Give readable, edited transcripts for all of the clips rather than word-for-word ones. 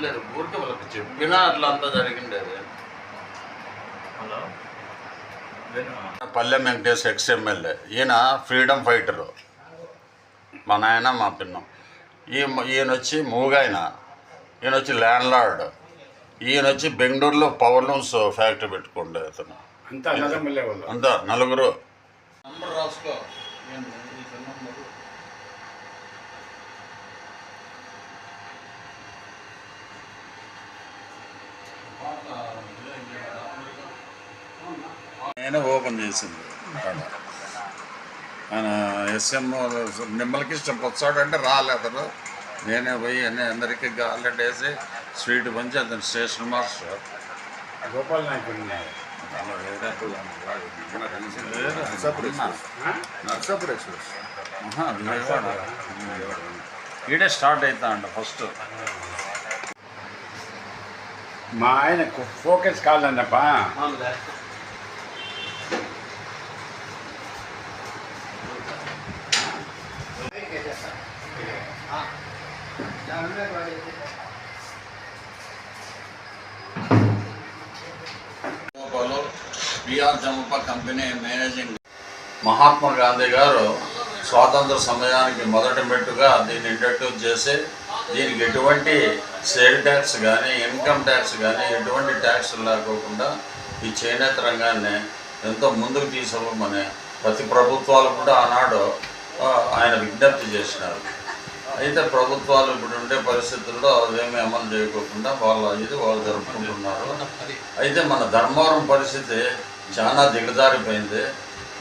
లేదు, ఊరికి వాళ్ళకి చెప్పినా అట్లా అంతా జరిగిండేది. పల్లె వెంకటేష్ ఎక్స్ఎమ్మెల్యే, ఈయన ఫ్రీడమ్ ఫైటరు, మా నాయన మా పిన్నం. ఈయన వచ్చి మూగాయన, ఈయన వచ్చి ల్యాండ్ లార్డ్, ఈయన వచ్చి బెంగళూరులో పవర్ లూమ్స్ ఫ్యాక్టరీ పెట్టుకోండి. అతను అంతా నలుగురు. నంబర్ రాసుకో. నేనే ఓపెన్ చేసింది. ఆయన ఎస్ఎం మిమ్మల్కి ఇష్టం వచ్చాడంటే రాలేదు. నేనే పోయి అందరికీ గార్లెట్ వేసి స్వీట్ పంచి అతను స్టేషన్ మాస్టర్ గోపాల్ నాయకుడు ఈడే స్టార్ట్ అవుతా అంట ఫస్ట్. మా ఆయన ఫోకస్ కావాలన్నప్పా. పిఆర్ జంప కంపెనీ మేనేజింగ్. మహాత్మా గాంధీ గారు స్వాతంత్ర సమయానికి మొదటి మెట్టుగా దీన్ని ఇంట్రడ్యూస్ చేసి దీనికి ఎటువంటి సేల్ ట్యాక్స్ కానీ ఇన్కమ్ ట్యాక్స్ కానీ ఎటువంటి ట్యాక్స్ లేకోకుండా ఈ చేనేత రంగాన్ని ఎంతో ముందుకు తీసుకోమని ప్రతి ప్రభుత్వాలు కూడా ఆనాడు ఆయన విజ్ఞప్తి చేసినారు. అయితే ప్రభుత్వాలు ఇప్పుడు ఉండే పరిస్థితుల్లో అవేమీ అమలు చేయకోకుండా వాళ్ళు జరుపుకుంటున్నారు. అయితే మన ధర్మవరం పరిస్థితి చాలా దిగజారిపోయింది.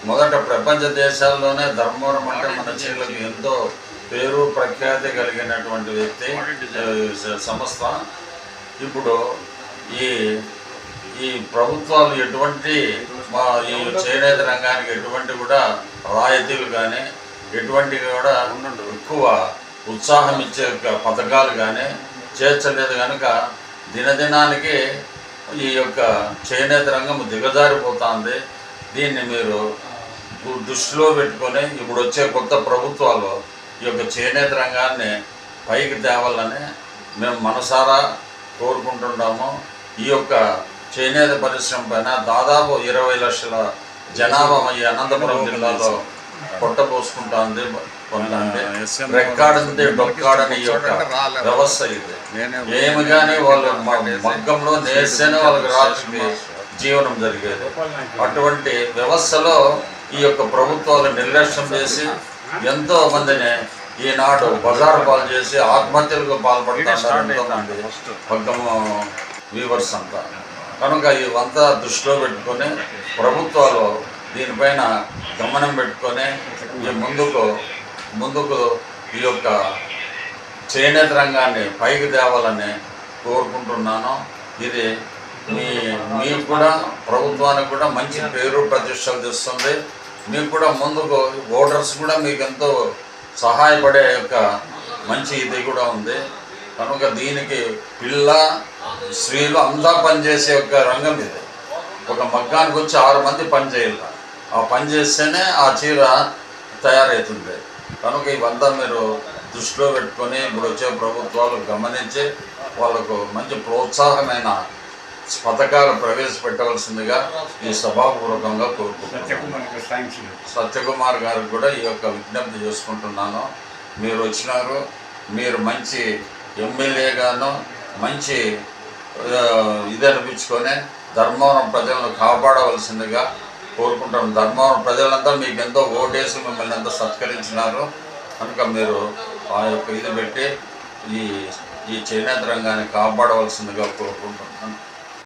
మొదట ప్రపంచ దేశాల్లోనే ధర్మవరం అంటే మన చీలకు ఎంతో పేరు ప్రఖ్యాతి కలిగినటువంటి వ్యక్తి సంస్థ. ఇప్పుడు ఈ ప్రభుత్వాలు ఎటువంటి ఈ చేనేత రంగానికి ఎటువంటి కూడా రాయితీలు కానీ ఎటువంటి కూడా ఎక్కువ ఉత్సాహం ఇచ్చే పథకాలు కానీ చేర్చలేదు కనుక దినదినానికి ఈ యొక్క చేనేత రంగం దిగజారిపోతుంది. దీన్ని మీరు దృష్టిలో పెట్టుకొని ఇప్పుడు వచ్చే కొత్త ప్రభుత్వాలు ఈ యొక్క చేనేత రంగాన్ని పైకి తేవాలని మేము మనసారా కోరుకుంటున్నాము. ఈ యొక్క చేనేత పరిశ్రమ పైన దాదాపు 20 లక్షల జనాభా ఈ అనంతపురం జిల్లాలో పొట్టపోసుకుంటుంది. రెక్కాడింది డొక్కాడని ఈ యొక్క వ్యవస్థ ఇది. ఏమి కానీ వాళ్ళు మగ్గంలో నేస్తేనే వాళ్ళకి రాత్రికి జీవనం జరిగేది. అటువంటి వ్యవస్థలో ఈ యొక్క ప్రభుత్వాలు నిర్లక్ష్యం చేసి ఎంతో మందిని ఈనాడు బజారు పాలు చేసి ఆత్మహత్యలకు పాల్పడుతున్నారు మగ్గం వీవర్స్ అంతా. కనుక ఇవంతా దృష్టిలో పెట్టుకొని ప్రభుత్వాలు దీనిపైన గమనం పెట్టుకొని ముందుకు ఈ యొక్క చేనేత రంగాన్ని పైకి తేవాలని కోరుకుంటున్నాను. ఇది మీకు కూడా ప్రభుత్వానికి కూడా మంచి పేరు ప్రతిష్టలు తెస్తుంది. మీకు కూడా ముందుకు ఓటర్స్ కూడా మీకు ఎంతో సహాయపడే యొక్క మంచి ఇది కూడా ఉంది. కనుక దీనికి పిల్ల స్త్రీలు అంతా పనిచేసే యొక్క రంగం ఇది. ఒక మగ్గానికి వచ్చి 6 మంది పని చేయాలి. ఆ పని చేస్తేనే ఆ చీర తయారవుతుంది. కనుక ఇవంతా మీరు దృష్టిలో పెట్టుకొని ఇప్పుడు వచ్చే ప్రభుత్వాలు గమనించి వాళ్ళకు మంచి ప్రోత్సాహమైన పథకాలు ప్రవేశపెట్టవలసిందిగా ఈ సభాపూర్వకంగా కోరుకుంటున్నాను. సత్యకుమార్ గారికి కూడా ఈ యొక్క విజ్ఞప్తి చేసుకుంటున్నాను. మీరు వచ్చినారు, మీరు మంచి ఎమ్మెల్యేగాను మంచి ఇది అనిపించుకొని ధర్మవరం ప్రజలను కాపాడవలసిందిగా కోరుకుంటాను. ధర్మవరం ప్రజలంతా మీకు ఎంతో ఓటేసి మిమ్మల్ని ఎంతో సత్కరించినారు. కనుక మీరు ఆ యొక్క ఇది పెట్టి ఈ చేనేత రంగాన్ని కాపాడవలసిందిగా కోరుకుంటున్నాను.